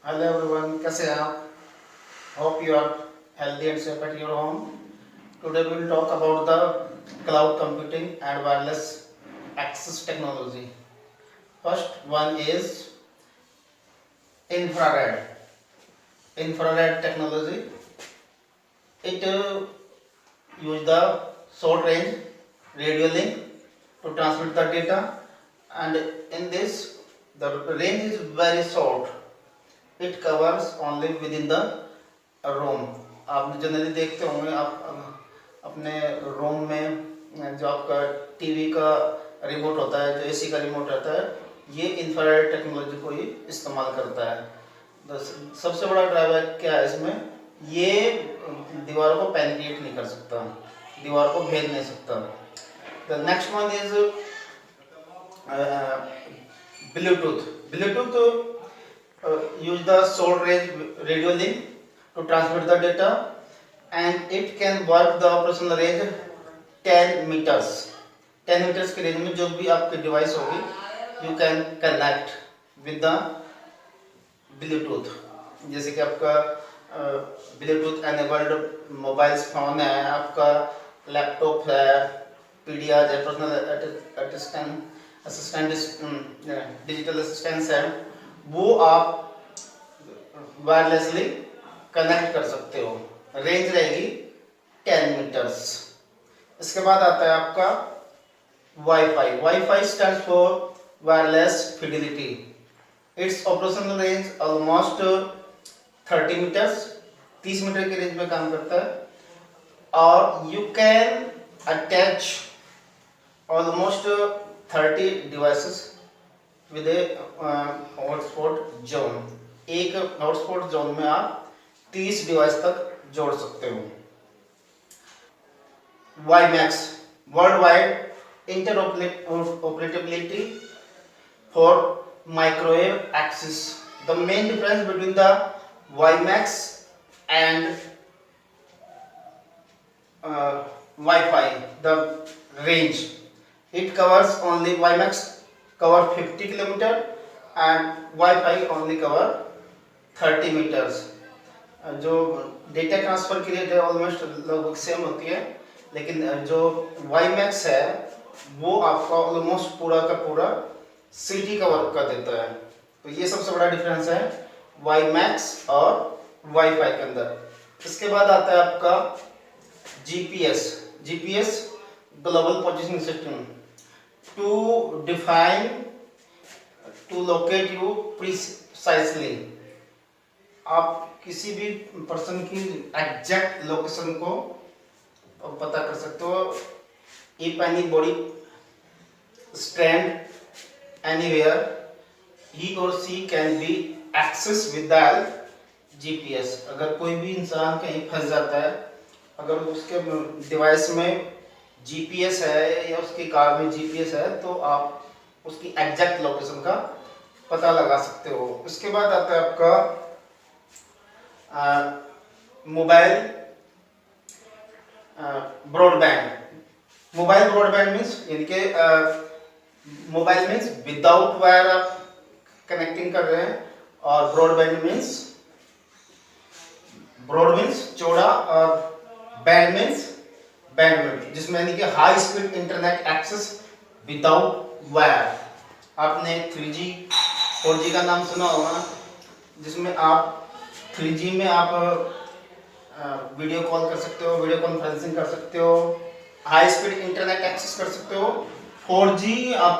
Hello everyone, कैसे हैं आप? Hope you are healthy and safe at your home. Today we will talk about the cloud computing and wireless access technology. First one is infrared. Infrared technology. It use the short range radio link to transmit the data, and in this the range is very short. It covers only within the room. आप generally देखते होंगे आप अपने room में जो आपका TV का remote होता है, जो एसी का रिमोट होता है, ये इंफ्रारेड टेक्नोलॉजी को ही इस्तेमाल करता है. सबसे बड़ा ड्राइवर क्या है इसमें? ये दीवारों को पेनिट्रेट नहीं कर सकता, दीवार को भेद नहीं सकता. The next one is Bluetooth. Use the short range radio link to transmit the data, and it can work the operational range 10 meters. 10 meters की रेंज में जो भी आपकी डिवाइस होगी, you can connect with the Bluetooth. जैसे कि आपका Bluetooth enabled मोबाइल फोन है, आपका लैपटॉप है, पीडीआर है, पर्सनल असिस्टेंट डिजिटल असिस्टेंट है, वो आप वायरलेसली कनेक्ट कर सकते हो. रेंज रहेगी 10 मीटर्स. इसके बाद आता है आपका wifi. Wifi stands for wireless fidelity. Its operational range almost 30 metres, 30 metre की रेंज में काम करता है, और you can attach almost 30 devices with a hotspot zone. एक हॉटस्पॉट जोन में आप 30 डिवाइस तक जोड़ सकते हो. WiMAX, world wide interoperability for microwave access. The main difference between the WiMAX and Wi-Fi, the range. It covers only WiMAX cover 50 kilometre and Wi-Fi only cover 30 meters. जो data transfer की rate है almost लगभग same होती है, लेकिन जो WiMAX है वो आपका ऑलमोस्ट पूरा का पूरा सिटी कवर कर देता है. तो ये सबसे बड़ा डिफरेंस है WiMAX और Wi-Fi के अंदर. इसके बाद आता है आपका GPS global positioning system. to locate you precisely. आप किसी भी पर्सन की एग्जैक्ट लोकेशन को पता कर सकते हो. If anybody stand anywhere, he or she can be accessed with the GPS. अगर कोई भी इंसान कहीं फंस जाता है, अगर उसके डिवाइस में GPS है या उसकी कार में GPS है, तो आप उसकी एग्जैक्ट लोकेशन का पता लगा सकते हो. इसके बाद आता है आपका mobile broadband. Mobile broadband means इनके मोबाइल मीन्स विदाउट वायर आप कनेक्टिंग कर रहे हैं, और ब्रॉडबैंड मीन्स चौड़ा, और बैंड मीन्स बैंडविड्थ, जिसमें यानी कि high speed internet access without wire. आपने 3G 4G का नाम सुना होगा, जिसमें आप 3G में आप वीडियो कॉल कर सकते हो, वीडियो कॉन्फ्रेंसिंग कर सकते हो, हाई स्पीड इंटरनेट एक्सेस कर सकते हो. 4G आप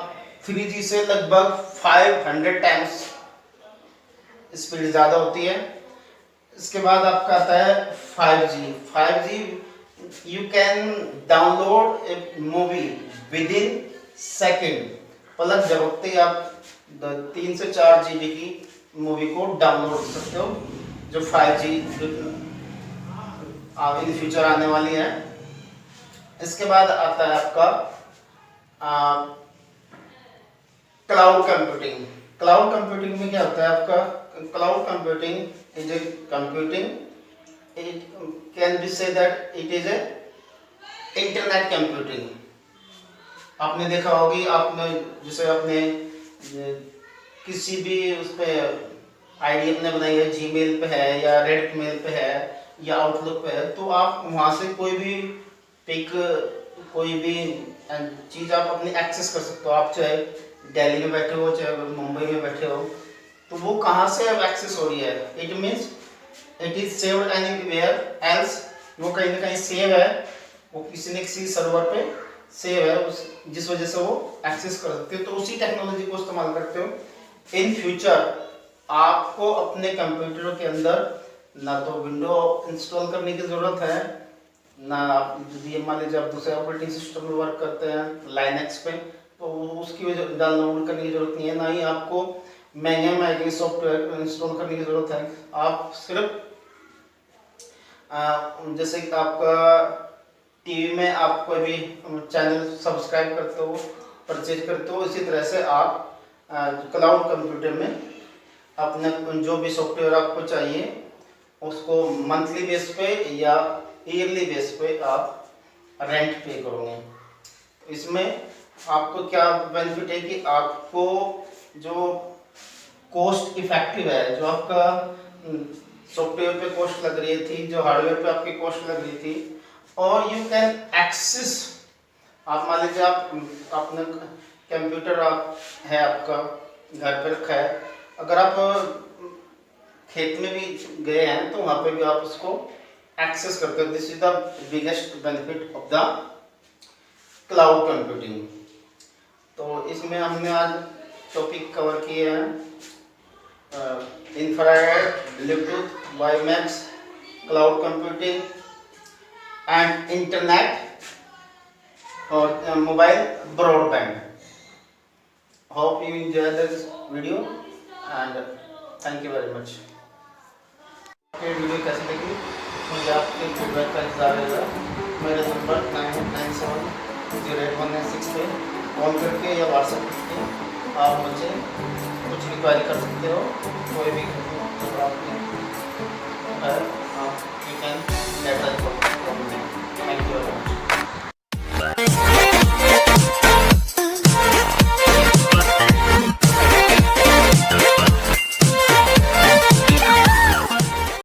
3G से लगभग 500 टाइम्स स्पीड ज़्यादा होती है. इसके बाद आपका आता है 5G. You can download a movie within second. पलक झपकते ही आप 3 से 4 GB की मूवी को डाउनलोड कर सकते हो, जो 5G इन फ्यूचर आने वाली है. इसके बाद आता है आपका क्लाउड कंप्यूटिंग. क्लाउड कंप्यूटिंग में क्या होता है आपका? Cloud computing is a computing. It can be say that it is a internet computing. आपने देखा होगी, आपने जैसे आपने किसी भी उस पर आईडी अपने बनाई है, जीमेल पे है या रेड मेल पे है या आउटलुक पे है, तो आप वहाँ से कोई भी पिक, कोई भी चीज़ आप अपनी एक्सेस कर सकते हो। आप चाहे दिल्ली में बैठे हो, चाहे मुंबई में बैठे हो, तो वो कहाँ से अब एक्सेस हो रही है? It means it is saved anywhere else, वो कहीं ना कहीं सेव है, वो किसी न किसी सर्वर पे सेव है, उस जिस वजह से वो एक्सेस कर सकते हो। तो उसी टेक्नोलॉजी को इस्तेमाल करते हो। इन फ्यूचर आपको अपने कंप्यूटर के अंदर ना तो विंडो इंस्टॉल करने की ज़रूरत है, ना आप यदि मान लीजिए आप दूसरे ऑपरेटिंग सिस्टम में वर्क करते हैं लाइनक्स पे, तो उसकी वजह डाउनलोड करने की ज़रूरत नहीं है, ना ही आपको महंगे सॉफ्टवेयर इंस्टॉल करने की ज़रूरत है। आप सिर्फ जैसे कि आपका टीवी में आप कोई भी चैनल सब्सक्राइब करते हो, परचेज करते हो, इसी तरह से आप क्लाउड कंप्यूटर में अपने जो भी सॉफ्टवेयर आपको चाहिए उसको मंथली बेस पे या ईयरली बेस पे आप रेंट पे करोगे। इसमें आपको क्या बेनिफिट है कि आपको जो कॉस्ट इफेक्टिव है, जो आपका सॉफ्टवेयर पे कॉस्ट लग रही थी, जो हार्डवेयर पे आपकी कॉस्ट लग रही थी, और यू कैन एक्सेस। आप मान लीजिए आप अपने कंप्यूटर आप है आपका घर पे रखा है, अगर आप खेत में भी गए हैं तो वहाँ पे भी आप उसको एक्सेस करते हो। This is the biggest benefit of the cloud computing. तो इसमें हमने आज टॉपिक कवर किए हैं infrared, bluetooth, WiMAX, cloud computing and internet और mobile broadband. Hope you enjoy this video and thank you very much. ये वीडियो कैसी लगी मुझे आपके फीडबैक का इंतजार रहेगा। मेरा नंबर 9897081996 पे कॉल करके या व्हाट्सएप करके आप मुझे कुछ भी क्वेरी कर सकते हो। कोई भी प्रॉब्लम है आप you can let us know. Thank you very much.